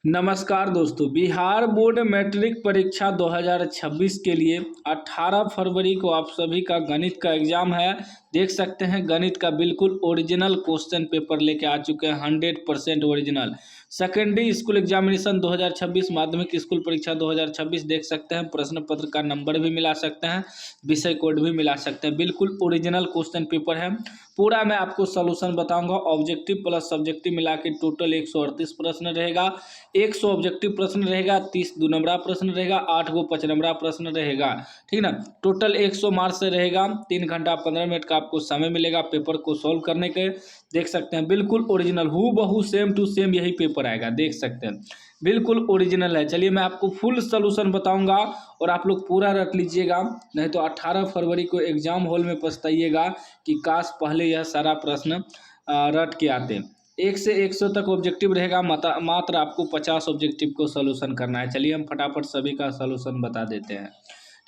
नमस्कार दोस्तों, Bihar board matric परीक्षा 2026 के लिए 18 फरवरी को आप सभी का गणित का एग्जाम है। देख सकते हैं गणित का बिल्कुल ओरिजिनल क्वेश्चन पेपर लेके आ चुके हैं, 100% ओरिजिनल। सेकेंडरी स्कूल एग्जामिनेशन 2026, माध्यमिक स्कूल परीक्षा 2026 देख सकते हैं। प्रश्न पत्र का नंबर भी मिला सकते हैं, विषय कोड भी मिला सकते हैं। बिल्कुल ओरिजिनल क्वेश्चन पेपर है। पूरा मैं आपको सोल्यूशन बताऊंगा। ऑब्जेक्टिव प्लस सब्जेक्टिव मिला के टोटल 138 प्रश्न रहेगा। 100 ऑब्जेक्टिव प्रश्न रहेगा, 30 दो नंबरा प्रश्न रहेगा, 8 गो 5 नंबरा प्रश्न रहेगा। ठीक ना। टोटल 100 मार्क्स से रहेगा। 3 घंटा 15 मिनट का आपको समय मिलेगा पेपर को सॉल्व करने के। देख सकते हैं बिल्कुल ओरिजिनल, हु बहू सेम टू सेम यही पेपर आएगा। देख सकते हैं बिल्कुल ओरिजिनल है। चलिए मैं आपको फुल सोल्यूशन बताऊंगा और आप लोग पूरा रट लीजिएगा, नहीं तो 18 फरवरी को एग्जाम हॉल में पछताइएगा कि काश पहले यह सारा प्रश्न रट के आते। 1 से 100 तक ऑब्जेक्टिव रहेगा, मात्र आपको 50 ऑब्जेक्टिव को सोल्यूशन करना है। चलिए हम फटाफट सभी का सोल्यूशन बता देते हैं,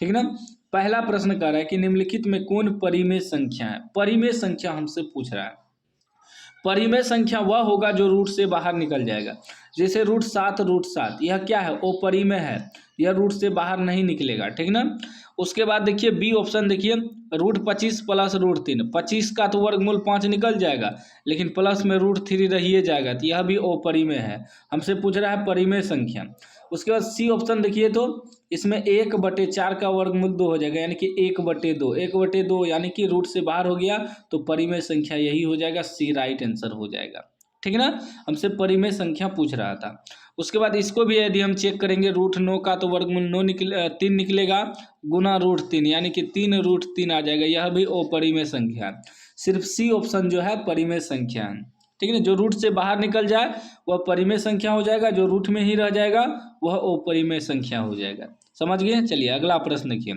ठीक ना। पहला प्रश्न कह रहा है कि निम्नलिखित में कौन परिमेय संख्या है। परिमेय संख्या हमसे पूछ रहा है। परिमेय संख्या वह होगा जो रूट से बाहर निकल जाएगा। जैसे रूट 7 यह क्या है, अपरिमेय है, यह रूट से बाहर नहीं निकलेगा। ठीक ना। उसके बाद देखिए बी ऑप्शन, देखिए रूट 25 प्लस रूट 3, 25 का तो वर्गमूल 5 निकल जाएगा, लेकिन प्लस में रूट 3 रहिए जाएगा, तो यह भी अपरिमेय है। हमसे पूछ रहा है परिमेय संख्या। उसके बाद सी ऑप्शन देखिए, तो इसमें 1/4 का वर्गमूल 2 हो जाएगा, यानी कि 1/2, 1/2 यानी कि रूट से बाहर हो गया, तो परिमेय संख्या यही हो जाएगा। सी राइट आंसर हो जाएगा। ठीक है ना। हमसे परिमेय संख्या पूछ रहा था। उसके बाद इसको भी यदि हम चेक करेंगे, रूट 9 का तो वर्गमूल 3 निकलेगा, गुना रूट 3 यानी कि 3√3 आ जाएगा, यह भी अपरिमेय संख्या है। सिर्फ सी ऑप्शन जो है परिमेय संख्या है। ठीक है ना। जो रूट से बाहर निकल जाए वह परिमेय संख्या हो जाएगा, जो रूट में ही रह जाएगा वह अपरिमेय संख्या हो जाएगा। समझ गए। चलिए अगला प्रश्न देखिए,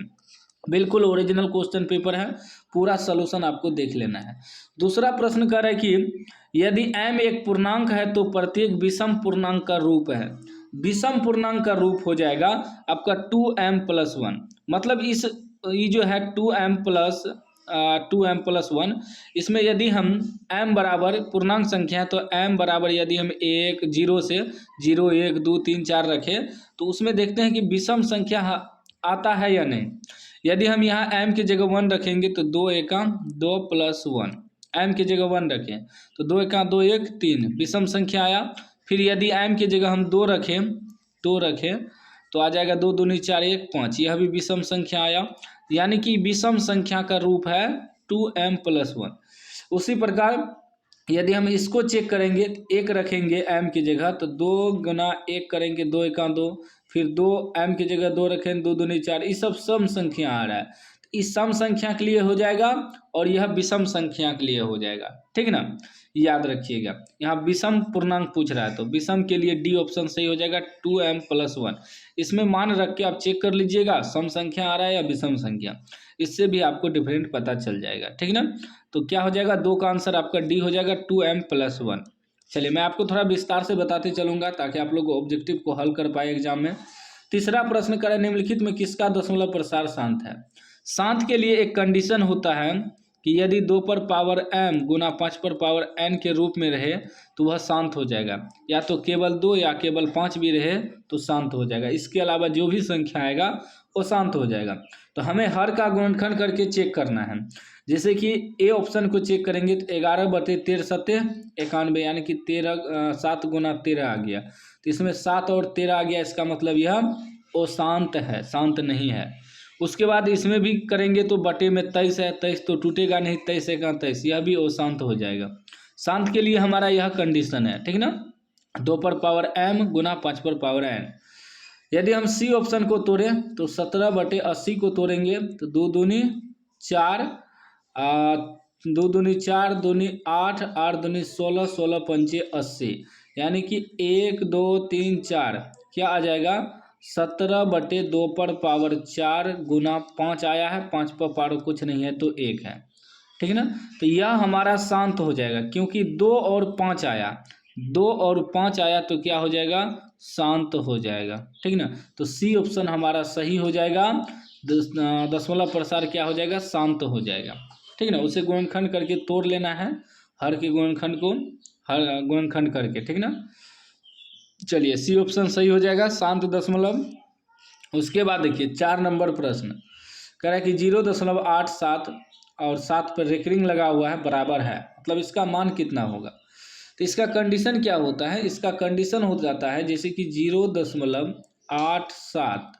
बिल्कुल ओरिजिनल क्वेश्चन पेपर है, पूरा सॉल्यूशन आपको देख लेना है। दूसरा प्रश्न कह रहा है कि यदि m एक पूर्णांक है तो प्रत्येक विषम पूर्णांक का रूप है। विषम पूर्णांक का रूप हो जाएगा आपका 2m+1। मतलब ये जो है 2m+1, इसमें यदि हम m बराबर पूर्णांक संख्या है तो m बराबर यदि हम 1 0 से 0 1 2 3 4 रखें, तो उसमें देखते हैं कि विषम संख्या आता है या नहीं। यदि हम यहाँ m की जगह 1 रखेंगे तो 2 1 2 + 1, m की जगह 1 रखें तो 2 1 2 1 3 विषम संख्या आया। फिर यदि m की जगह हम 2 रखें तो आ जाएगा 2 दूनी 4 1 5, यह भी विषम संख्या आया, यानी कि विषम संख्या का रूप है 2m+1। उसी प्रकार यदि हम इसको चेक करेंगे, 1 रखेंगे m की जगह तो 2 गुना 1 करेंगे, 2 1 2, फिर 2 m की जगह 2 रखें, 2 दूनी 4, ये सब सम संख्या आ रहा है, तो इस सम संख्या के लिए हो जाएगा और यह विषम संख्या के लिए हो जाएगा। ठीक ना। याद रखिएगा, यहाँ विषम पूर्णांक पूछ रहा है तो विषम के लिए डी ऑप्शन सही हो जाएगा, 2m+1। इसमें मान रख के आप चेक कर लीजिएगा सम संख्या आ रहा है या विषम संख्या, इससे भी आपको डिफरेंट पता चल जाएगा। ठीक ना। तो क्या हो जाएगा, 2 का आंसर आपका डी हो जाएगा, 2m+1। चलिए मैं आपको थोड़ा विस्तार से बताते चलूंगा ताकि आप लोग ऑब्जेक्टिव को हल कर पाए एग्जाम में। तीसरा प्रश्न करें, निम्नलिखित में किसका दशमलव प्रसार शांत है। शांत के लिए एक कंडीशन होता है कि यदि 2 पर पावर m गुना 5 पर पावर n के रूप में रहे तो वह शांत हो जाएगा, या तो केवल 2 या केवल 5 भी रहे तो शांत हो जाएगा। इसके अलावा जो भी संख्या आएगा वो शांत हो जाएगा। तो हमें हर का गुणनखंड करके चेक करना है। जैसे कि ए ऑप्शन को चेक करेंगे तो 11/13 = 91, यानी कि 7 गुना 13 आ गया, तो इसमें 7 और 13 आ गया, इसका मतलब यह अशांत है, शांत नहीं है। उसके बाद इसमें भी करेंगे तो बटे में 23 है, 23 तो टूटेगा नहीं, 23 1 23, यह भी अशांत हो जाएगा। शांत के लिए हमारा यह कंडीशन है। ठीक ना। 2 पर पावर m गुना 5 पर पावर n। यदि हम सी ऑप्शन को तोड़ें तो 17/80 को तोड़ेंगे तो 2 दूनी 4, 2 दूनी 4, दूनी 8, 8 दूनी 16, 16 पंचे 80, यानी कि 1 2 3 4 क्या आ जाएगा, 17/2 पर पावर 4 गुना 5 आया है, 5 पर पावर कुछ नहीं है तो 1 है। ठीक है ना। तो यह हमारा शांत हो जाएगा, क्योंकि 2 और 5 आया, 2 और 5 आया तो क्या हो जाएगा, शांत हो जाएगा। ठीक ना। तो सी ऑप्शन हमारा सही हो जाएगा, दशमलव प्रसार क्या हो जाएगा, शांत हो जाएगा। ठीक ना। उसे गुणनखंड करके तोड़ लेना है, हर के गुणनखंड को हर गुणनखंड करके। ठीक ना। चलिए सी ऑप्शन सही हो जाएगा, शांत दशमलव। उसके बाद देखिए 4 नंबर प्रश्न कह रहा है कि 0.87 और 7 पर रेकरिंग लगा हुआ है बराबर है, मतलब इसका मान कितना होगा। तो इसका कंडीशन क्या होता है, इसका कंडीशन हो जाता है जैसे कि 0.87,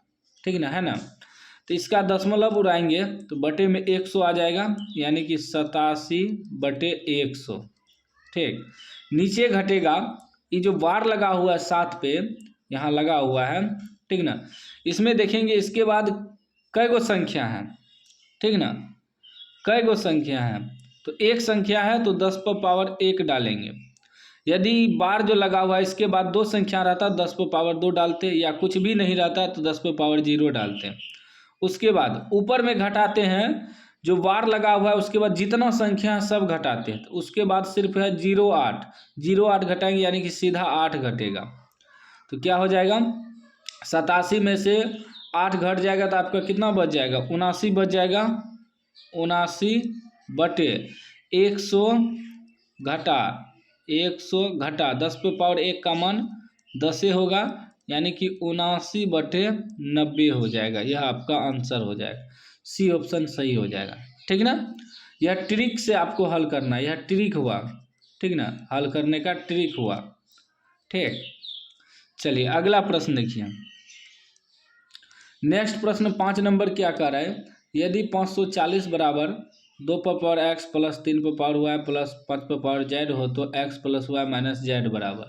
ठीक ना, है ना। तो इसका दशमलव उड़ाएंगे तो बटे में 100 आ जाएगा, यानी कि 87/100, ठीक। नीचे घटेगा, ये जो बार लगा हुआ है 7 पे यहाँ लगा हुआ है, ठीक ना। इसमें देखेंगे इसके बाद कई गो संख्या है, ठीक ना, कई गो संख्या है। तो एक संख्या है तो 10 पर पावर 1 डालेंगे। यदि बार जो लगा हुआ है इसके बाद 2 संख्या रहता 10 पर पावर 2 डालते, या कुछ भी नहीं रहता तो 10 पर पावर 0 डालते हैं। उसके बाद ऊपर में घटाते हैं, जो बार लगा हुआ है उसके बाद जितना संख्या है सब घटाते हैं। तो उसके बाद सिर्फ है 0.8 घटाएंगे, यानी कि सीधा 8 घटेगा। तो क्या हो जाएगा, 87 में से 8 घट जाएगा तो आपका कितना बच जाएगा, 79 बच जाएगा। 79/100 घटा 10 पे पावर 1 का मान 10 होगा, यानी कि 79/90 हो जाएगा। यह आपका आंसर हो जाएगा, सी ऑप्शन सही हो जाएगा, ठीक ना। यह ट्रिक से आपको हल करना है, यह ट्रिक हुआ, ठीक ना, हल करने का ट्रिक हुआ, ठीक। चलिए अगला प्रश्न देखिए। नेक्स्ट प्रश्न 5 नंबर क्या कह रहा है, यदि 540 बराबर 2 पर पावर x प्लस 3 पर पावर y प्लस 5 पर पावर z हो तो x plus y minus z बराबर।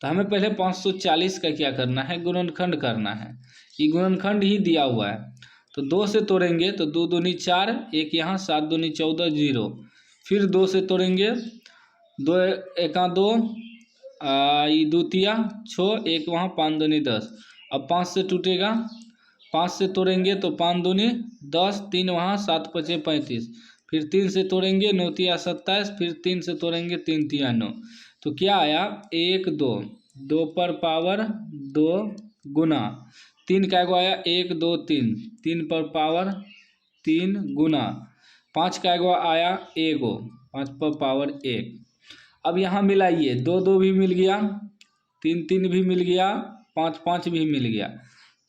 तो हमें पहले 540 का क्या करना है, गुणनखंड करना है। ये गुणनखंड ही दिया हुआ है, तो 2 से तोड़ेंगे तो 2 दूनी 4, 1 यहाँ 7 दूनी 14, 0। फिर 2 से तोड़ेंगे, 2 एका 2, ये 2 तिया 6, 1 वहाँ 5 दूनी 10। अब 5 से टूटेगा, 5 से तोड़ेंगे तो 5 दूनी 10, 3 वहाँ 7 5 35। फिर 3 से तोड़ेंगे 9 तिया 27, फिर 3 से तोड़ेंगे 3 तिया 9। तो क्या आया, 1 2, 2 पर पावर 2 गुना 3 का एगो आया 1 2 3, 3 पर पावर 3 गुना 5 का एगो आया एगो 5 पर पावर 1। अब यहाँ मिलाइए, 2 2 भी मिल गया, 3 3 भी मिल गया, 5 5 भी मिल गया।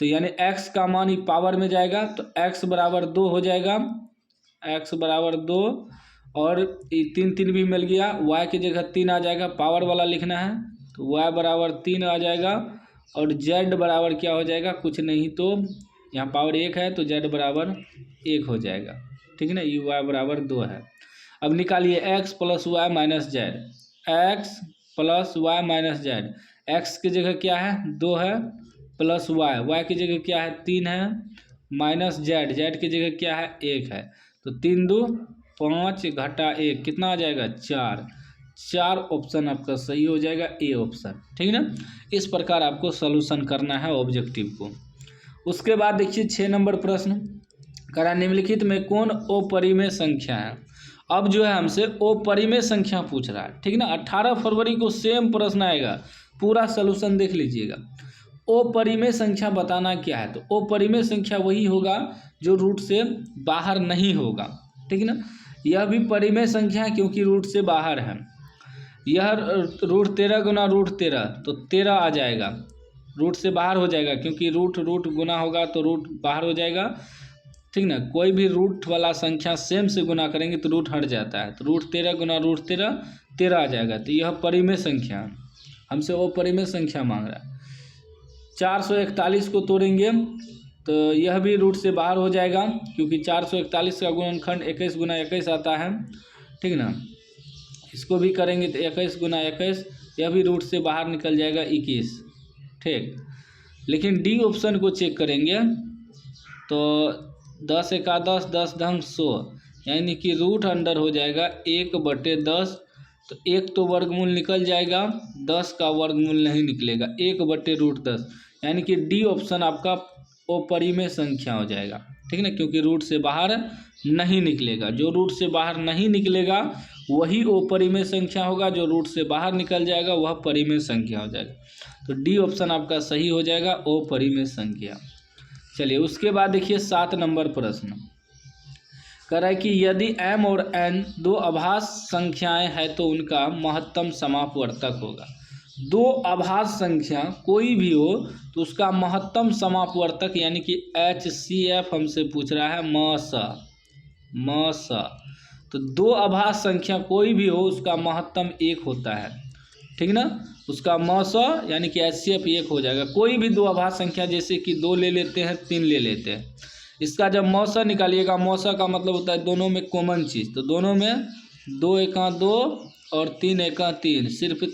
तो यानी x का मान ही पावर में जाएगा, तो x बराबर 2 हो जाएगा, x बराबर 2। और 3 3 भी मिल गया, y की जगह 3 आ जाएगा, पावर वाला लिखना है तो y बराबर 3 आ जाएगा। और z बराबर क्या हो जाएगा, कुछ नहीं तो यहाँ पावर 1 है तो z बराबर 1 हो जाएगा, ठीक है ना। ये y बराबर 2 है। अब निकालिए x plus y minus z, x plus y minus z. x की जगह क्या है 2 है, प्लस वाई, वाई की जगह क्या है 3 है, माइनस जेड, जेड की जगह क्या है 1 है। तो 3 2 5 घटा 1 कितना आ जाएगा 4। 4 ऑप्शन आपका सही हो जाएगा, ए ऑप्शन, ठीक है ना। इस प्रकार आपको सॉल्यूशन करना है ऑब्जेक्टिव को। उसके बाद देखिए 6 नंबर प्रश्न करा, निम्नलिखित में कौन अपरिमेय संख्या है। अब जो है हमसे अपरिमेय संख्या पूछ रहा है, ठीक ना। 18 फरवरी को सेम प्रश्न आएगा, पूरा सॉल्यूशन देख लीजिएगा। अपरिमेय संख्या बताना क्या है, तो अपरिमेय संख्या वही होगा जो रूट से बाहर नहीं होगा, ठीक ना। यह भी परिमेय संख्या है क्योंकि रूट से बाहर है। यह रूट 13 गुना रूट 13 तो 13 आ जाएगा, रूट से बाहर हो जाएगा क्योंकि रूट गुना होगा तो रूट बाहर हो जाएगा, ठीक ना। कोई भी रूट वाला संख्या सेम से गुना करेंगे तो रूट हट जाता है, तो रूट 13 गुना रूट 13 13 आ जाएगा। तो यह परिमेय संख्या, हमसे वो परिमेय संख्या मांग रहा है। 441 को तोड़ेंगे तो यह भी रूट से बाहर हो जाएगा क्योंकि 441 का गुणनखंड 21 गुना 21 आता है, ठीक ना। इसको भी करेंगे तो 21 गुना 21, यह भी रूट से बाहर निकल जाएगा 21, ठीक। लेकिन डी ऑप्शन को चेक करेंगे तो 10 एका 10, 10 ढंग 100, यानी कि रूट अंडर हो जाएगा 1/10। तो 1 तो वर्गमूल निकल जाएगा, 10 का वर्गमूल नहीं निकलेगा, 1/√10, यानी कि डी ऑप्शन आपका अपरिमेय संख्या हो जाएगा, ठीक ना। क्योंकि रूट से बाहर नहीं निकलेगा, जो रूट से बाहर नहीं निकलेगा वही अपरिमेय संख्या होगा, जो रूट से बाहर निकल जाएगा वह परिमेय संख्या हो जाएगा। तो डी ऑप्शन आपका सही हो जाएगा, अपरिमेय संख्या। चलिए उसके बाद देखिए 7 नंबर प्रश्न कह रहा है कि यदि m और n दो अभाज्य संख्याएं हैं तो उनका महत्तम समापवर्तक होगा। दो अभाज्य संख्या कोई भी हो तो उसका महत्तम समापवर्तक यानी कि HCF हमसे पूछ रहा है म स। तो दो अभाज्य संख्या कोई भी हो उसका महत्तम 1 होता है, ठीक ना। उसका म स यानी कि HCF 1 हो जाएगा। कोई भी दो अभाज्य संख्या जैसे कि 2 ले लेते हैं, 3 ले लेते हैं, इसका जब म स निकालिएगा, म स का मतलब होता है दोनों में कॉमन चीज़। तो दोनों में 2 एका 2 और 3 एका 3, सिर्फ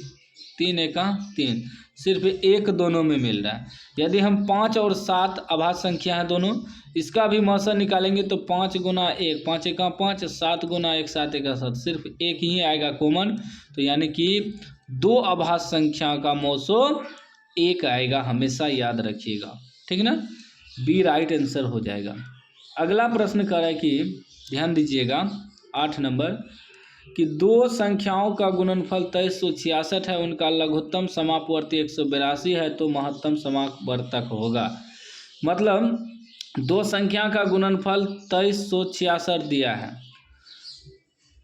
3 एका 3, सिर्फ 1 दोनों में मिल रहा है। यदि हम 5 और 7 अभाज्य संख्या है दोनों, इसका भी म स निकालेंगे तो 5 गुना 1, 5 एका 5, 7 गुना 1, 7 एका 7, सिर्फ 1 ही आएगा कॉमन। तो यानी कि दो अभाज्य संख्या का म स 1 आएगा, हमेशा याद रखिएगा, ठीक ना। बी राइट आंसर हो जाएगा। अगला प्रश्न कर रहा है कि ध्यान दीजिएगा 8 नंबर कि दो संख्याओं का गुणनफल 2366 है, उनका लघुत्तम समापवर्ती 182 है, तो महत्तम समापवर्तक होगा। मतलब दो संख्या का गुणनफल 2366 दिया है,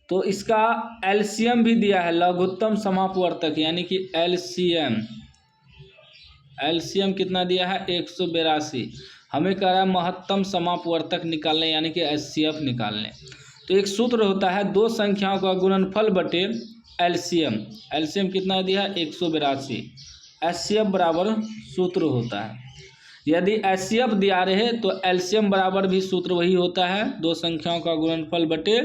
तो इसका एलसीएम भी दिया है, लघुत्तम समापवर्तक यानी कि एलसीएम कितना दिया है 182। हमें कह रहा है महत्तम समापवर्तक निकालने यानी कि HCF निकालने। तो एक सूत्र होता है दो संख्याओं का गुणनफल बटे एलसीएम कितना दिया है 182, HCF बराबर सूत्र होता है। यदि HCF दिया रहे तो एलसीएम बराबर भी सूत्र वही होता है, दो संख्याओं का गुणनफल बटे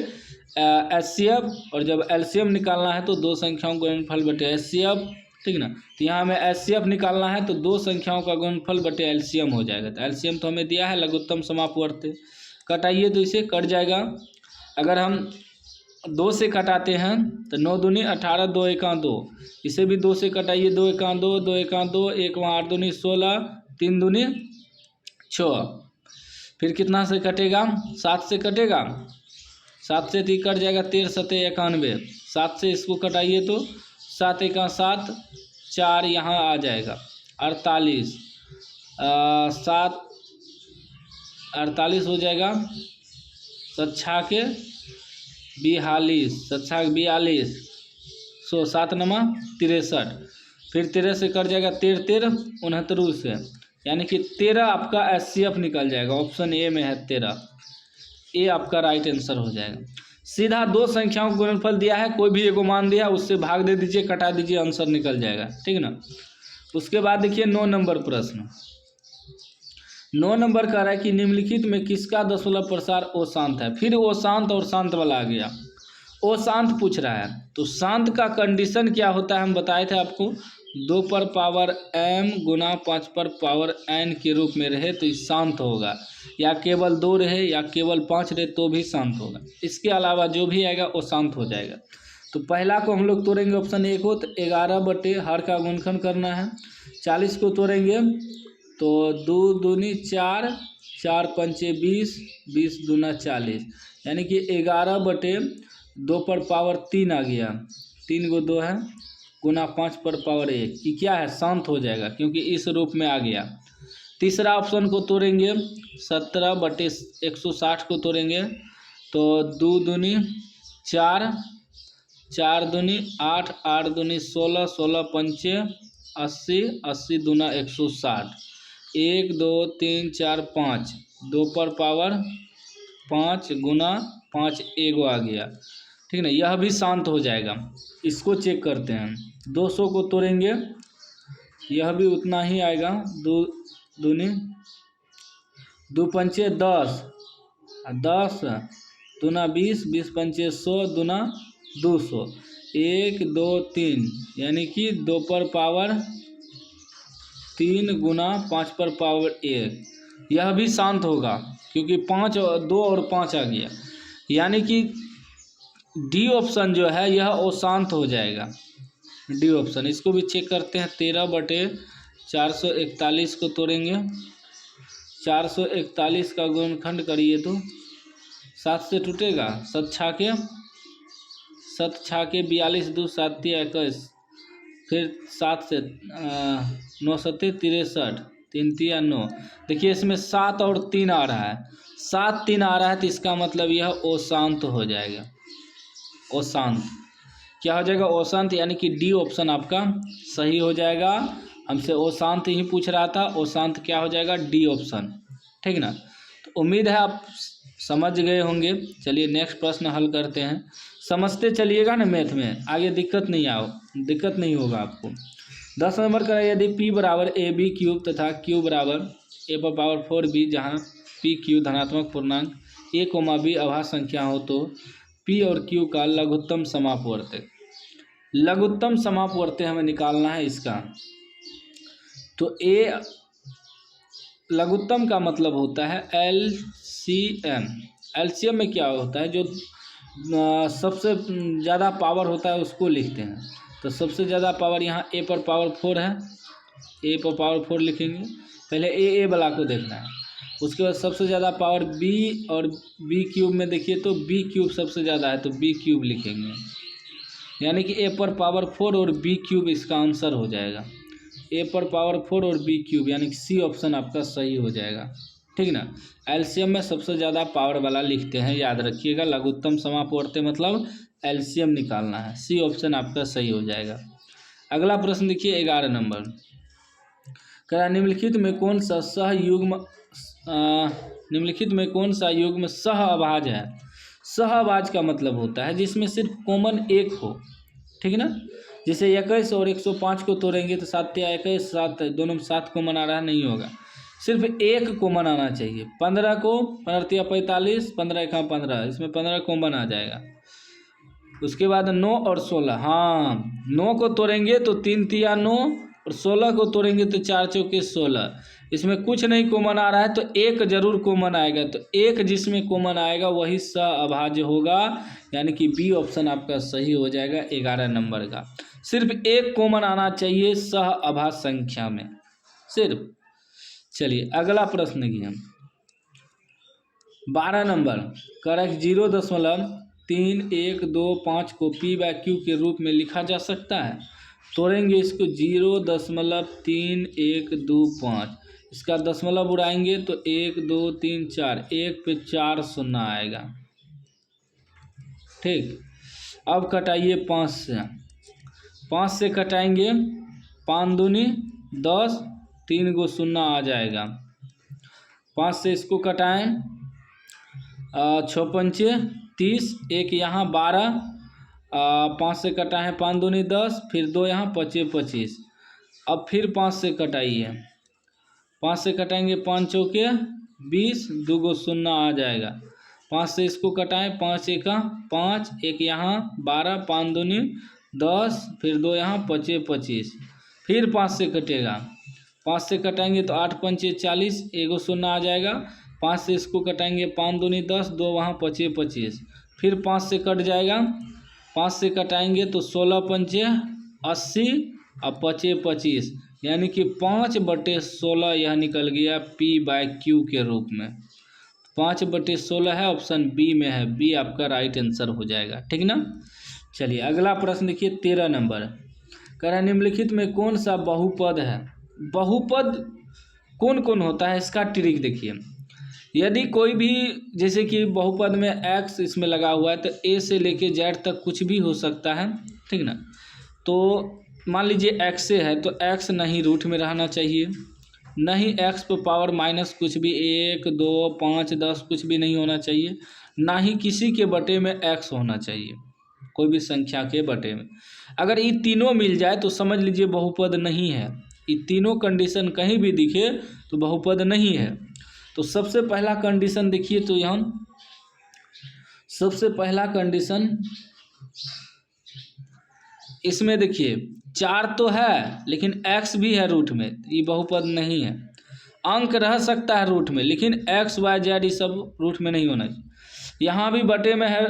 HCF, और जब एलसीएम निकालना है तो दो संख्याओं का गुणनफल बटे HCF, ठीक ना। तो यहाँ हमें HCF निकालना है तो दो संख्याओं का गुणनफल बटे एलसीएम हो जाएगा। तो एलसीएम तो हमें दिया है लघुत्तम समापवर्ती, कटाइए तो इसे कट जाएगा। अगर हम 2 से कटाते हैं तो 9 दूनी 18, 2 एका 2, इसे भी 2 से कटाइए, 2 एका 2, 2 एका 2, 1 वहाँ 8 दूनी 16, 3 दूनी 6, फिर कितना से कटेगा 7 से कटेगा, 7 से तो कट जाएगा 13 सते 91, 7 से इसको कटाइए तो 7 एका 7, 4 यहाँ आ जाएगा 48, 7 48 हो जाएगा, 7 के 42, 7 42, 7 नमा 63, फिर 13 से कट जाएगा 13 69 से, यानी कि 13 आपका HCF निकल जाएगा। ऑप्शन ए में है 13, ए आपका राइट आंसर हो जाएगा। सीधा दो संख्याओं का गुणनफल दिया है, कोई भी एगो मान दिया उससे भाग दे दीजिए, कटा दीजिए, आंसर निकल जाएगा, ठीक ना। उसके बाद देखिए 9 नंबर प्रश्न। 9 नंबर कह रहा है कि निम्नलिखित में किसका दशमलव प्रसार अशांत है। फिर अशांत और शांत वाला आ गया, अशांत पूछ रहा है। तो शांत का कंडीशन क्या होता है, हम बताए थे आपको, 2 पर पावर m गुना 5 पर पावर n के रूप में रहे तो शांत होगा, या केवल 2 रहे या केवल 5 रहे तो भी शांत होगा। इसके अलावा जो भी आएगा वो शांत हो जाएगा। तो पहला को हम लोग तोड़ेंगे, ऑप्शन ए को, तो 11 बटे हर का गुणनखंड करना है। 40 को तोड़ेंगे तो 2 दूनी 4, 4 पंचे 20, 20 दूना 40, यानी कि 11 बटे 2 पर पावर 3 आ गया, 3 को 2 है, गुना 5 पर पावर 1, कि क्या है शांत हो जाएगा क्योंकि इस रूप में आ गया। तीसरा ऑप्शन को तोड़ेंगे, 17 बटे 160 को तोड़ेंगे तो 2 दूनी 4, 4 दूनी 8, 8 दूनी 16, 16 पंचे 80, 80 दूना 160, 1 2 3 4 5, 2 पर पावर 5 गुना 5 1 आ गया, ठीक ना। यह भी शांत हो जाएगा। इसको चेक करते हैं, 200 को तोड़ेंगे, यह भी उतना ही आएगा, 2 दूनी 2 पंचे 10, 10 दूना 20, 20 पंचे 100, दूना 200, 1 2 3, यानी कि 2 पर पावर 3 गुना 5 पर पावर 1, यह भी शांत होगा क्योंकि 5 और 2 और 5 आ गया, यानी कि डी ऑप्शन जो है यह अशांत हो जाएगा, डी ऑप्शन। इसको भी चेक करते हैं, 13 बटे 441 को तोड़ेंगे, 441 का गुणनखंड करिए तो 7 से टूटेगा, 7 छाके 42, 2 7 21, फिर 7 से 9 सत्ते 63, 3 तिया 9। देखिए इसमें 7 और 3 आ रहा है, 7 3 आ रहा है तो इसका मतलब यह अशांत हो जाएगा, अशांत। क्या हो जाएगा अशांत, यानी कि डी ऑप्शन आपका सही हो जाएगा। हमसे अशांत ही पूछ रहा था, अशांत क्या हो जाएगा डी ऑप्शन, ठीक ना। तो उम्मीद है आप समझ गए होंगे। चलिए नेक्स्ट प्रश्न हल करते हैं। समझते चलिएगा ना, मैथ में आगे दिक्कत नहीं होगा आपको। 10 नंबर का यदि p बराबर ए बी क्यूब तथा q बराबर a पर पावर 4b, जहाँ p q धनात्मक पूर्णांक a कोमा b अभाज्य संख्या हो, तो p और q का लघुत्तम समापवर्त्य हमें निकालना है इसका। तो a लघुत्तम का मतलब होता है LCM। LCM में क्या होता है, जो सबसे ज़्यादा पावर होता है उसको लिखते हैं। तो सबसे ज़्यादा पावर यहाँ a पर पावर 4 है, a पर पावर 4 लिखेंगे। पहले a वाला को देखना है, उसके बाद सबसे ज़्यादा पावर b और b क्यूब में देखिए तो b क्यूब सबसे ज़्यादा है तो b क्यूब लिखेंगे, यानी कि a पर पावर 4 और b क्यूब इसका आंसर हो जाएगा। a पर पावर 4 और b क्यूब, यानी कि सी ऑप्शन आपका सही हो जाएगा, ठीक ना। एलसीएम में सबसे ज़्यादा पावर वाला लिखते हैं, याद रखिएगा। लघुत्तम समापवर्त्य मतलब एलसीएम निकालना है, सी ऑप्शन आपका सही हो जाएगा। अगला प्रश्न देखिए 11 नंबर का, निम्नलिखित में कौन सा युग्म सह अभाज्य है। सह अभाज्य का मतलब होता है जिसमें सिर्फ कॉमन एक हो, ठीक ना। जैसे 21 और 105 को तोड़ेंगे तो 7 या 21 7, दोनों में 7 कॉमन आ रहा है, नहीं होगा, सिर्फ एक कॉमन आना चाहिए। 15 को 15 45, 15 1 15, इसमें 15 कॉमन आ जाएगा। उसके बाद 9 और 16, हाँ 9 को तोड़ेंगे तो 3 तिया 9 और 16 को तोड़ेंगे तो 4 चौके 16, इसमें कुछ नहीं कॉमन आ रहा है तो एक जरूर कॉमन आएगा। तो एक जिसमें कॉमन आएगा वही सह अभाज्य होगा, यानी कि बी ऑप्शन आपका सही हो जाएगा 11 नंबर का। सिर्फ एक कॉमन आना चाहिए सह अभाज्य संख्या में, सिर्फ। चलिए अगला प्रश्न की हम 12 नंबर करेक्ट 0.3125 को p/q के रूप में लिखा जा सकता है। तोड़ेंगे इसको 0.3125, इसका दशमलव उड़ाएंगे तो 1 2 3 4, 1 पे 4 शून्य आएगा, ठीक। अब कटाइए 5 से कटाएंगे, 5 दूनी 10, 3 गो शून्य आ जाएगा। 5 से इसको कटाएं, 6 पंचे 30, 1 यहाँ 12, 5 से कटाएं 5 दूनी 10, फिर 2 यहाँ 5 25। अब फिर 5 से कटाइए, 5 से कटाएंगे 5 चौके 20, 2 गो शून्य आ जाएगा। 5 से इसको कटाएं, 5 1 5, 1 यहाँ 12, 5 दूनी 10, फिर 2 यहाँ 5 25, फिर 5 से कटेगा। 5 से कटाएंगे तो 8 पंचे 40, 1 गो शून्य आ जाएगा। 5 से इसको कटाएंगे, 5 दूनी 10, 2 वहाँ 25 25, फिर 5 से कट जाएगा। 5 से कटाएंगे तो 16 पंचे 80 और 25 25, यानी कि 5/16 यह निकल गया p/q के रूप में। 5/16 है, ऑप्शन बी में है, बी आपका राइट आंसर हो जाएगा, ठीक ना। चलिए अगला प्रश्न देखिए 13 नंबर कह रहा है निम्नलिखित में कौन सा बहुपद है। बहुपद कौन कौन होता है इसका ट्रिक देखिए। यदि कोई भी, जैसे कि बहुपद में x इसमें लगा हुआ है तो a से लेके z तक कुछ भी हो सकता है, ठीक ना। तो मान लीजिए x है तो x नहीं रूट में रहना चाहिए, नहीं x पे पावर माइनस कुछ भी 1 2 5 10 कुछ भी नहीं होना चाहिए, ना ही किसी के बटे में x होना चाहिए, कोई भी संख्या के बटे में। अगर ये तीनों मिल जाए तो समझ लीजिए बहुपद नहीं है। ये तीनों कंडीशन कहीं भी दिखे तो बहुपद नहीं है। तो सबसे पहला कंडीशन देखिए, तो यहाँ सबसे पहला कंडीशन इसमें देखिए 4 तो है लेकिन x भी है रूट में, ये बहुपद नहीं है। अंक रह सकता है रूट में लेकिन x y z ये सब रूट में नहीं होना चाहिए। यहाँ भी बटे में है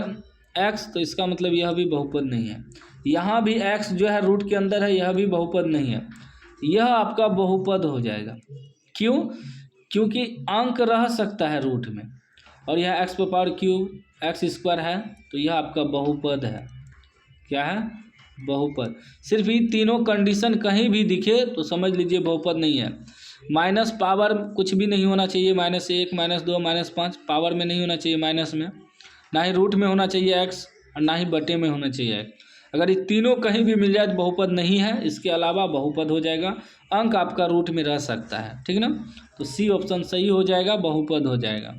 x, तो इसका मतलब यह भी बहुपद नहीं है। यहाँ भी x जो है रूट के अंदर है, यह भी बहुपद नहीं है। यह आपका बहुपद हो जाएगा, क्यों? क्योंकि अंक रह सकता है रूट में और यह x पर पावर क्यूब x² है, तो यह आपका बहुपद है। क्या है? बहुपद। सिर्फ ये तीनों कंडीशन कहीं भी दिखे तो समझ लीजिए बहुपद नहीं है। माइनस पावर कुछ भी नहीं होना चाहिए, -1 -2 -5 पावर में नहीं होना चाहिए, माइनस में, ना ही रूट में होना चाहिए x और ना ही बटे में होना चाहिए x। अगर ये तीनों कहीं भी मिल जाए तो बहुपद नहीं है, इसके अलावा बहुपद हो जाएगा। अंक आपका रूट में रह सकता है, ठीक ना। तो सी ऑप्शन सही हो जाएगा, बहुपद हो जाएगा।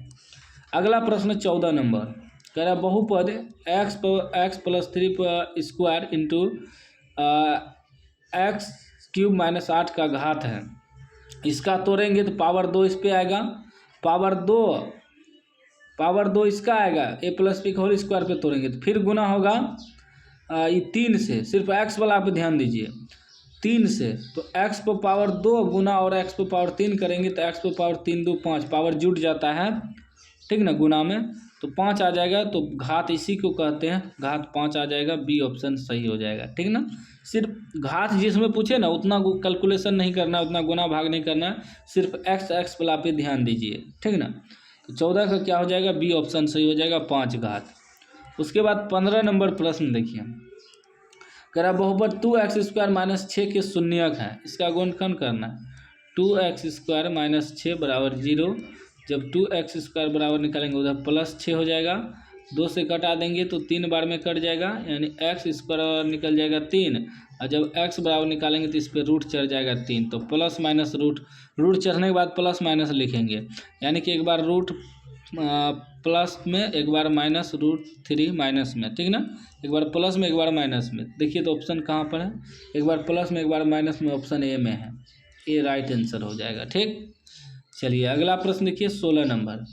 अगला प्रश्न 14 नंबर कह रहा है बहुपद x plus 3 square into x cube minus 8 का घात है। इसका तोड़ेंगे तो पावर 2 इस पे आएगा, पावर दो इसका आएगा, ए प्लस बी का होल स्क्वायर पे तोड़ेंगे तो फिर गुना होगा ये 3 से, सिर्फ एक्स वाला पे ध्यान दीजिए, 3 से तो एक्स पे पावर 2 गुना और एक्स पे पावर 3 करेंगे तो एक्स पे पावर 3 2 5, पावर जुट जाता है, ठीक ना, गुना में तो 5 आ जाएगा। तो घात इसी को कहते हैं, घात 5 आ जाएगा, बी ऑप्शन सही हो जाएगा, ठीक ना। सिर्फ घात जिसमें पूछे ना उतना कैलकुलेशन नहीं करना, उतना गुना भाग नहीं करना, सिर्फ एक्स वाला पे ध्यान दीजिए, ठीक ना। तो 14 का क्या हो जाएगा, बी ऑप्शन सही हो जाएगा, 5 घात। उसके बाद 15 नंबर प्रश्न देखिए, कह रहा बहुपद 2x स्क्वायर माइनस 6 के शून्यक है, इसका गुणनखंड करना है। 2x स्क्वायर माइनस 6 बराबर 0, जब 2x स्क्वायर बराबर निकालेंगे उधर प्लस 6 हो जाएगा, 2 से कटा देंगे तो 3 बार में कट जाएगा, यानी x स्क्वायर निकल जाएगा 3, और जब x बराबर निकालेंगे तो इस पर रूट चढ़ जाएगा 3, तो प्लस माइनस रूट चढ़ने के बाद प्लस माइनस लिखेंगे, यानी कि एक बार रूट प्लस में एक बार माइनस √3 माइनस में, ठीक ना, एक बार प्लस में एक बार माइनस में। देखिए तो ऑप्शन कहाँ पर है, एक बार प्लस में एक बार माइनस में, ऑप्शन ए में है, ए राइट आंसर हो जाएगा, ठीक। चलिए अगला प्रश्न देखिए 16 नंबर,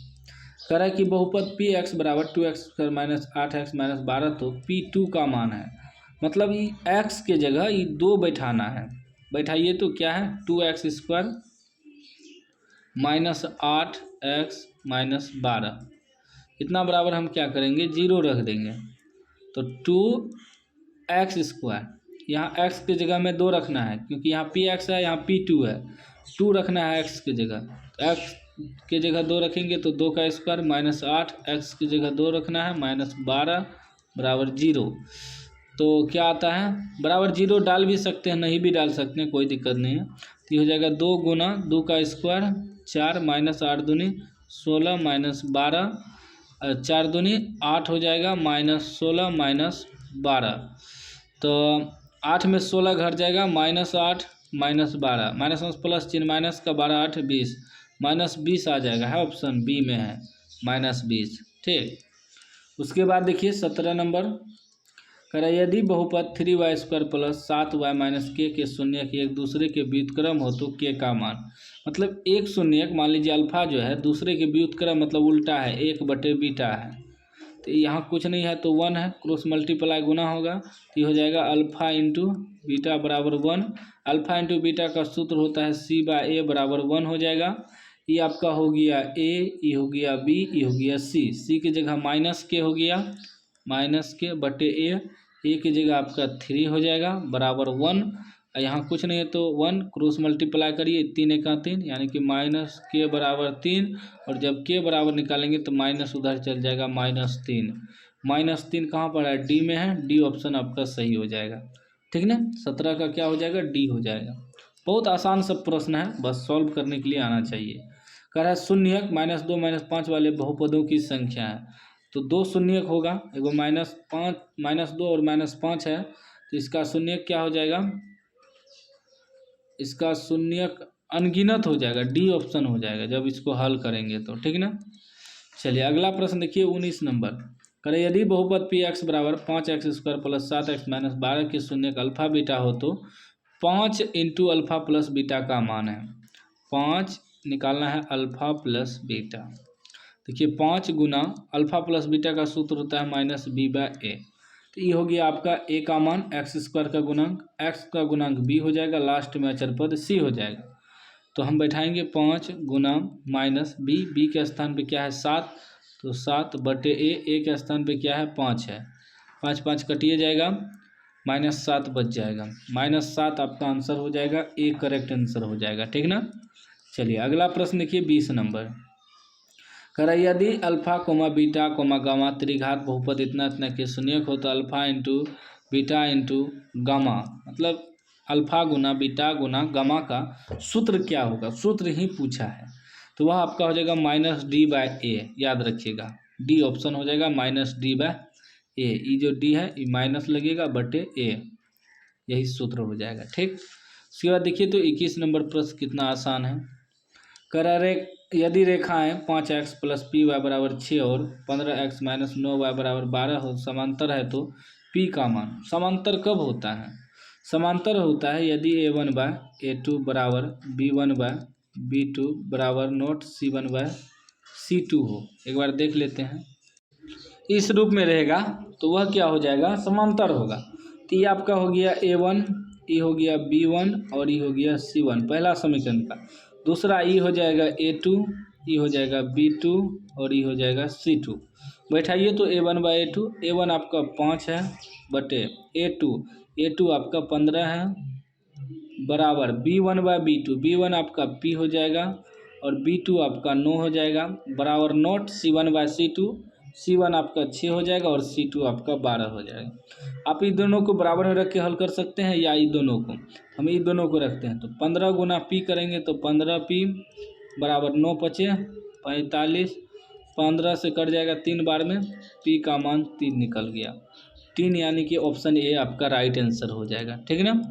कह रहा है कि बहुपद पी एक्स बराबर 2x square minus 8x minus 12, तो P2 का मान है, मतलब ये x के जगह ये 2 बैठाना है, बैठाइए तो क्या है 2x square minus 8x minus 12, इतना बराबर हम क्या करेंगे 0 रख देंगे, तो 2x स्क्वायर, यहाँ x के जगह में 2 रखना है क्योंकि यहाँ px है, यहाँ P2 है, 2 रखना है x के जगह, x के जगह 2 रखेंगे तो 2 का स्क्वायर माइनस 8, x की जगह 2 रखना है माइनस 12 बराबर 0। तो क्या आता है बराबर 0 डाल भी सकते हैं, नहीं भी डाल सकते हैं, कोई दिक्कत नहीं है। तो ये हो जाएगा 2 गुना 2 का स्क्वायर 4 माइनस 8 दूनी 16 माइनस 12, 4 दूनी 8 हो जाएगा माइनस 16 माइनस 12, तो 8 में 16 घट जाएगा, माइनस 8 माइनस 12, माइनस प्लस चिन्ह माइनस का 12 8 20, माइनस 20 आ जाएगा, है ऑप्शन बी में है माइनस 20, ठीक। उसके बाद देखिए 17 नंबर, कह रहा है यदि बहुपद 3y square plus 7y minus के शून्यक एक दूसरे के व्युत्क्रम हो तो के का मान, मतलब एक शून्यक मान लीजिए अल्फा जो है दूसरे के व्युत्क्रम मतलब उल्टा है, 1/बीटा है, तो यहाँ कुछ नहीं है तो 1 है, क्रॉस मल्टीप्लाई गुना होगा, तो ये हो जाएगा अल्फा इंटू बीटा बराबर 1, अल्फा इंटू बीटा का सूत्र होता है c/a बराबर 1 हो जाएगा। ये आपका हो गया a, ये हो गया b, ये हो गया c की जगह माइनस के हो गया, माइनस के बटे a की जगह आपका 3 हो जाएगा बराबर 1, यहाँ कुछ नहीं है तो 1, क्रॉस मल्टीप्लाई करिए 3 × 3 यानी कि माइनस के बराबर 3, और जब के बराबर निकालेंगे तो माइनस उधर चल जाएगा -3, -3 कहाँ पर है डी में है, डी ऑप्शन आपका सही हो जाएगा, ठीक ना। 17 का क्या हो जाएगा डी हो जाएगा। बहुत आसान सब प्रश्न है, बस सॉल्व करने के लिए आना चाहिए। कह रहा है शून्यक -2 -5 वाले बहुपदों की संख्या है, तो 2 शून्यक होगा, एगो -2 और -5 है, तो इसका शून्यक क्या हो जाएगा, इसका शून्यक अनगिनत हो जाएगा, डी ऑप्शन हो जाएगा जब इसको हल करेंगे तो, ठीक ना। चलिए अगला प्रश्न देखिए 19 नंबर, करें यदि बहुपद पी एक्स बराबर 5x square plus 7x minus 12 के शून्यक अल्फा बीटा हो तो 5 इंटू अल्फा प्लस बीटा का मान है, 5 निकालना है अल्फा प्लस बीटा। देखिए 5 गुना अल्फा प्लस बीटा का सूत्र होता है -b/a, तो ये हो गया आपका a का मान, एक्स स्क्वायर का गुणांक, x का गुणांक b हो जाएगा, लास्ट में अचर पद c हो जाएगा। तो हम बैठाएंगे 5 गुना माइनस b के स्थान पे क्या है 7, तो 7/a के स्थान पे क्या है 5 है, 5 5 कटिए जाएगा, -7 बच जाएगा, -7 आपका आंसर हो जाएगा, ए करेक्ट आंसर हो जाएगा, ठीक ना। चलिए अगला प्रश्न देखिए 20 नंबर, कह रहा यदि alpha comma beta comma gamma त्रिघात बहुपद इतना इतना के शून्यक हो तो alpha into beta into gamma, मतलब अल्फा गुना बीटा गुना गामा का सूत्र क्या होगा, सूत्र ही पूछा है, तो वह आपका हो जाएगा -d/a, याद रखिएगा डी ऑप्शन हो जाएगा -d/a, ए, ई जो डी है ई माइनस लगेगा बटे ए, यही सूत्र हो जाएगा। ठीक, उसके बाद देखिए तो 21 नंबर प्रश्न कितना आसान है। करा रे यदि रेखाएं 5x प्लस पी वाई बराबर 6 और 15x माइनस 9 वाई बराबर 12 हो समांतर है तो p का मान, समांतर कब होता है? समांतर होता है यदि a1 बाय a2 बराबर b1 बाय b2 बराबर नोट c1 बाय c2 हो। एक बार देख लेते हैं, इस रूप में रहेगा तो वह क्या हो जाएगा? समांतर होगा। तो ये आपका हो गया a1, ये हो गया b1 और ये हो गया c1 पहला समीकरण का। दूसरा ई हो जाएगा a2, ये हो जाएगा b2 और ये हो जाएगा c2। बैठाइए तो a1 बाई a2, a1 आपका 5 है बटे a2 आपका 15 है बराबर b1 बाई b2, b1 आपका p हो जाएगा और b2 आपका 9 हो जाएगा बराबर note c1 by c2, c1 आपका 6 हो जाएगा और c2 आपका 12 हो जाएगा। आप इन दोनों को बराबर में रख के हल कर सकते हैं या इन दोनों को, हम इन दोनों को रखते हैं तो 15 गुना p करेंगे तो 15p बराबर 9 पचे 45, 15 से कट जाएगा 3 बार में, p का मान 3 निकल गया। 3 यानी कि ऑप्शन ए आपका राइट आंसर हो जाएगा। ठीक है ना।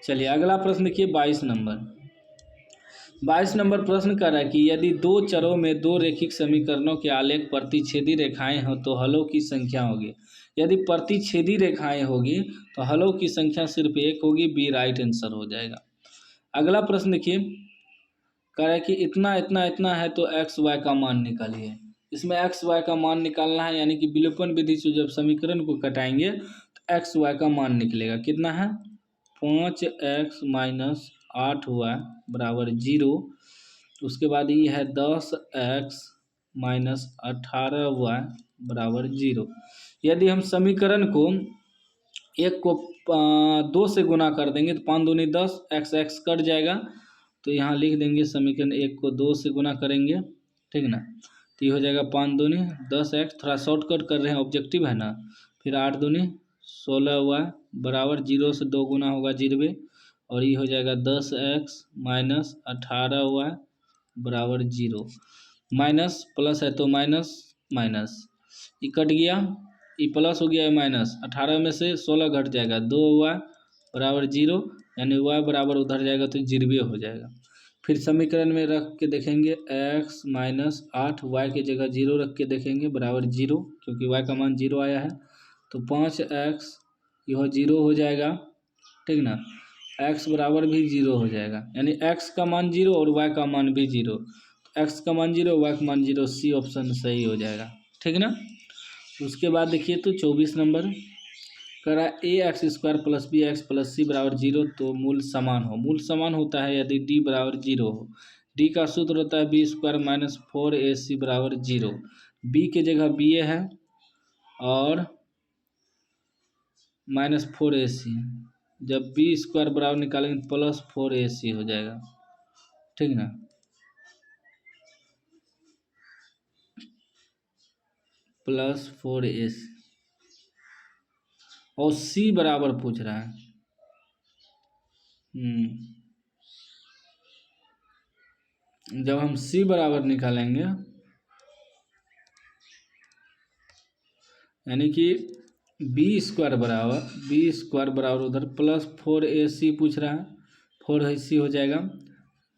चलिए अगला प्रश्न देखिए 22 नंबर प्रश्न कर रहा है कि यदि दो चरों में दो रैखिक समीकरणों के आलेख प्रतिच्छेदी रेखाएं हो तो हलों की संख्या होगी। यदि प्रतिच्छेदी रेखाएं होगी तो हलों की संख्या सिर्फ एक होगी, बी राइट आंसर हो जाएगा। अगला प्रश्न देखिए कह रहा है कि इतना इतना इतना है तो एक्स वाई का मान निकालिए। इसमें एक्स वाई का मान निकालना है यानी कि विलोपन विधि से जब समीकरण को कटाएंगे तो एक्स वाई का मान निकलेगा। कितना है? 5x माइनस 8y बराबर 0। उसके बाद ये है 10x माइनस 18y बराबर 0। यदि हम समीकरण को एक को 2 से गुना कर देंगे तो 5 दूनी 10, x x कट जाएगा तो यहाँ लिख देंगे समीकरण एक को 2 से गुना करेंगे। ठीक ना, तो ये हो जाएगा 5 दूनी 10x, थोड़ा शॉर्टकट कर रहे हैं, ऑब्जेक्टिव है ना। फिर 8 दूनी 16y बराबर 0 से 2 गुना होगा 0 और ये हो जाएगा 10x माइनस 18y बराबर 0। माइनस प्लस है तो माइनस माइनस ये कट गया, ये प्लस हो गया है माइनस, 18 में से 16 घट जाएगा 2y बराबर 0 यानी y बराबर उधर जाएगा तो 0 हो जाएगा। फिर समीकरण में रख के देखेंगे x माइनस 8y की जगह 0 रख के देखेंगे बराबर 0, क्योंकि y का मान 0 आया है तो 5x यह 0 हो जाएगा। ठीक ना, x बराबर भी 0 हो जाएगा यानी x का मान 0 और y का मान भी 0, x का मान 0 y का मान 0, सी ऑप्शन सही हो जाएगा। ठीक ना। उसके बाद देखिए तो 24 नंबर करा A X square plus B X plus C बराबर 0 तो मूल समान हो। मूल समान होता है यदि डी बराबर 0 हो। डी का सूत्र होता है बी स्क्वायर माइनस 4ac बराबर 0। बी के जगह बी ए है और माइनस 4ac, जब बी स्क्वायर बराबर निकालेंगे प्लस 4ac हो जाएगा। ठीक ना, प्लस 4ac और सी बराबर पूछ रहा है। जब हम सी बराबर निकालेंगे यानी कि बी स्क्वायर बराबर उधर प्लस 4ac पूछ रहा है, 4ac हो जाएगा।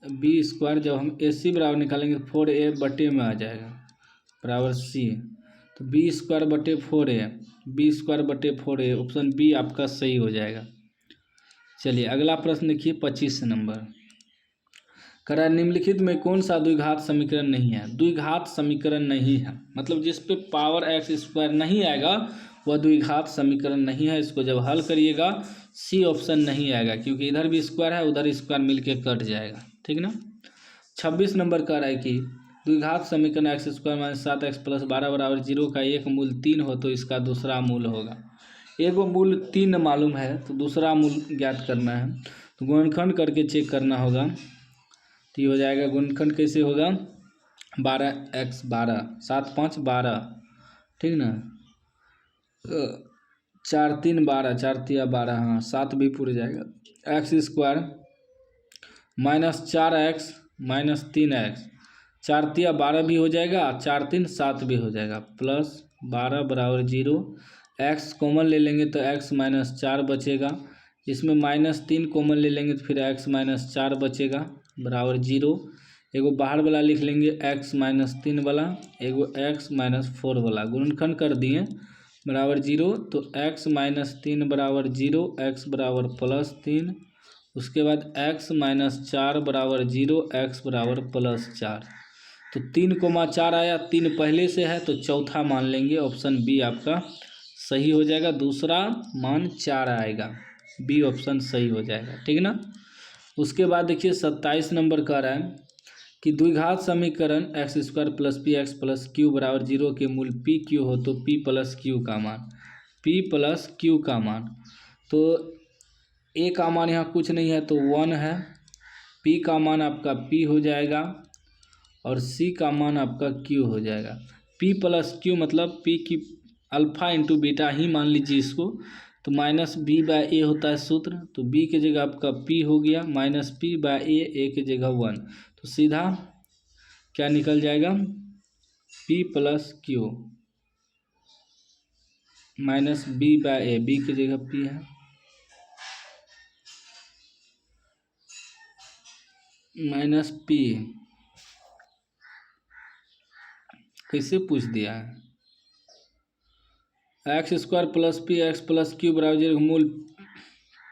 बी स्क्वायर जब हम ac बराबर निकालेंगे 4a बटे में आ जाएगा बराबर c, तो बी स्क्वायर बटे 4a, बी स्क्वायर बटे 4a ऑप्शन बी आपका सही हो जाएगा। चलिए अगला प्रश्न देखिए 25 नंबर करा निम्नलिखित में कौन सा द्विघात समीकरण नहीं है। द्विघात समीकरण नहीं है मतलब जिस पे पावर एक्स स्क्वायर नहीं आएगा वह द्विघात समीकरण नहीं है। इसको जब हल करिएगा सी ऑप्शन नहीं आएगा क्योंकि इधर भी स्क्वायर है उधर स्क्वायर मिलके कट जाएगा। ठीक ना। 26 नंबर कह रहा है कि द्विघात समीकरण x square minus 7x plus 12 बराबर 0 का एक मूल 3 हो तो इसका दूसरा मूल होगा। एक मूल 3 मालूम है तो दूसरा मूल ज्ञात करना है, तो गुणनखंड करके चेक करना होगा। तो ये हो जाएगा गुणनखंड कैसे होगा 12x 12 7 5 12। ठीक ना, 4 3 12 4 3 12, हाँ 7 भी पूरा जाएगा। X square minus 4x minus 3x, 4 3 12 भी हो जाएगा, 4 3 7 भी हो जाएगा, प्लस 12 बराबर 0। x कॉमन ले लेंगे तो x माइनस 4 बचेगा। इसमें -3 कॉमन ले लेंगे तो फिर x माइनस 4 बचेगा बराबर 0। एगो बाहर वाला लिख लेंगे x माइनस 3 वाला, एगो x माइनस 4 वाला, गुणनखंड कर दिए बराबर 0। तो x माइनस 3 बराबर 0, x बराबर +3। उसके बाद x माइनस 4 बराबर 0, x बराबर +4। तो 3,4 आया, 3 पहले से है तो चौथा मान लेंगे, ऑप्शन बी आपका सही हो जाएगा। दूसरा मान 4 आएगा, बी ऑप्शन सही हो जाएगा, ठीक ना। उसके बाद देखिए 27 नंबर कह रहा है कि द्विघात समीकरण x² + px + q बराबर 0 के मूल p q हो तो p + q का मान, p + q का मान, तो a का मान यहाँ कुछ नहीं है तो 1 है, p का मान आपका p हो जाएगा और c का मान आपका q हो जाएगा। p + q मतलब p की अल्फा इंटू बीटा ही मान लीजिए इसको, तो -b/a होता है सूत्र, तो b की जगह आपका p हो गया, -p/a, a की जगह 1, तो सीधा क्या निकल जाएगा, p + q -b/a, b की जगह p है, -p। कैसे पूछ दिया है, x² + px + q बराबर 0 मूल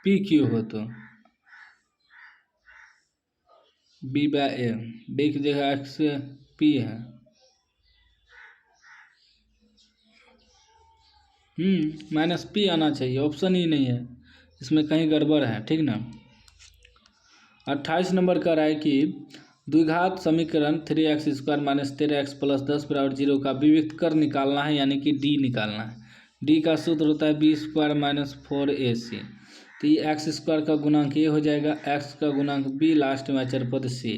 p q हो तो b/a, b की जगह x p है, -p आना चाहिए, ऑप्शन ही नहीं है, इसमें कहीं गड़बड़ है, ठीक ना। 28 नंबर का रहा है कि द्विघात समीकरण 3x² - 13x + 10 बराबर 0 का विविक्त कर निकालना है, यानी कि d निकालना है। d का सूत्र होता है b² - 4ac, तो ये x² का गुणांक a हो जाएगा, x का गुणांक b, लास्ट में अचर पद c,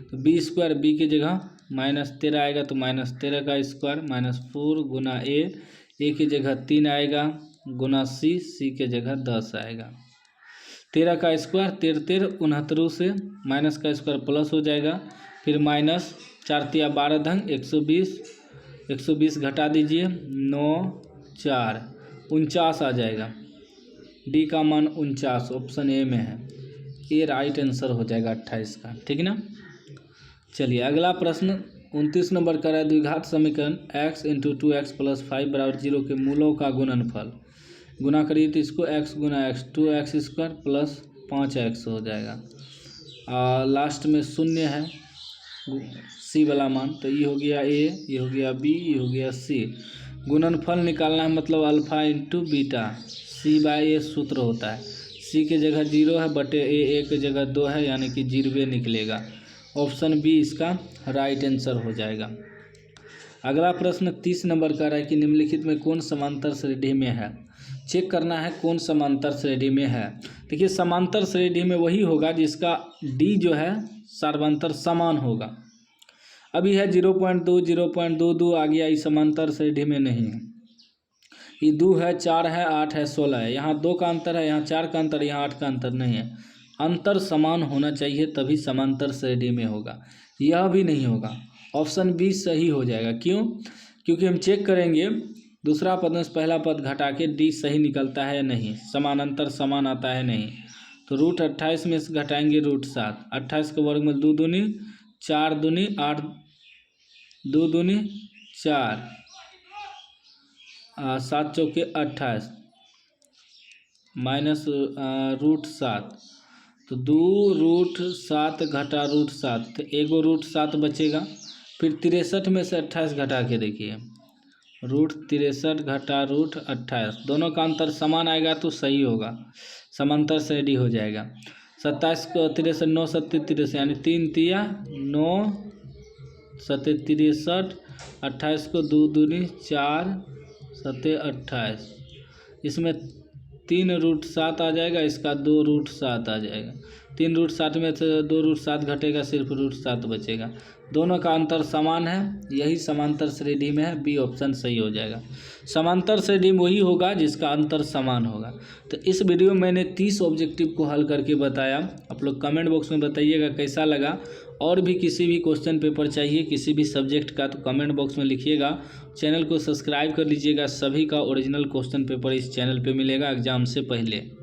तो b² b की जगह -13 आएगा तो -13 का स्क्वायर -4 गुना a की जगह 3 आएगा गुना c, c की जगह 10 आएगा। 13 का स्क्वायर 13 69 से माइनस का स्क्वायर प्लस हो जाएगा, फिर -4 × 12 = 120, 120 घटा दीजिए 9 4 49 आ जाएगा, डी का मान 49 ऑप्शन ए में है, ये राइट आंसर हो जाएगा 28 का, ठीक ना। चलिए अगला प्रश्न 29 नंबर का है द्विघात समीकरण x × 2x + 5 बराबर 0 के मूलों का गुणनफल, गुना करिए तो इसको x गुना x 2x² + 5x हो जाएगा, लास्ट में 0 है c वाला मान, तो ये हो गया a, ये हो गया b, ये हो गया c। गुणनफल निकालना है मतलब अल्फा इंटू बीटा, c/a सूत्र होता है, c की जगह 0 है बटे a की जगह 2 है, यानी कि 0 निकलेगा, ऑप्शन बी इसका राइट आंसर हो जाएगा। अगला प्रश्न 30 नंबर का है कि निम्नलिखित में कौन समांतर श्रेणी में है, चेक करना है कौन समांतर श्रेणी में है। देखिए समांतर श्रेणी में वही होगा जिसका d जो है सर्वांतर समान होगा, अभी है 0.2 0.22 आ गया, इस समांतर श्रेणी में नहीं है, ये 2 है 4 है 8 है 16 है, यहाँ 2 का अंतर है, यहाँ 4 का अंतर, यहाँ 8 का अंतर नहीं है, अंतर समान होना चाहिए तभी समांतर श्रेणी में होगा, यह भी नहीं होगा, ऑप्शन बी सही हो जाएगा। क्यों, क्योंकि हम चेक करेंगे दूसरा पद में पहला पद घटा के डी सही निकलता है नहीं, समानांतर समान आता है नहीं, तो √28 में से घटाएंगे √7, 28 के वर्ग में 2 दूनी 4 दूनी 8, 2 दूनी 4, 7 चौके 28 माइनस √7, तो 2√7 घटा √7, तो एगो √7 बचेगा, फिर 63 में से 28 घटा के देखिए, √63 घटा √28, दोनों का अंतर समान आएगा तो सही होगा, समांतर श्रेणी हो जाएगा। 27 को 63 9 7 63, यानी 3 तिया 9 7 63, 28 को 2 दूनी 4 7 28, इसमें 3 √7 आ जाएगा, इसका 2 √7 आ जाएगा, 3√7 में से 2√7 घटेगा, सिर्फ √7 बचेगा। दोनों का अंतर समान है, यही समांतर श्रेणी में है। बी ऑप्शन सही हो जाएगा। समांतर श्रेणी में वही होगा जिसका अंतर समान होगा। तो इस वीडियो में मैंने 30 ऑब्जेक्टिव को हल करके बताया। आप लोग कमेंट बॉक्स में बताइएगा कैसा लगा। और भी किसी भी क्वेश्चन पेपर चाहिए किसी भी सब्जेक्ट का तो कमेंट बॉक्स में लिखिएगा। चैनल को सब्सक्राइब कर लीजिएगा। सभी का ओरिजिनल क्वेश्चन पेपर इस चैनल पे मिलेगा एग्जाम से पहले।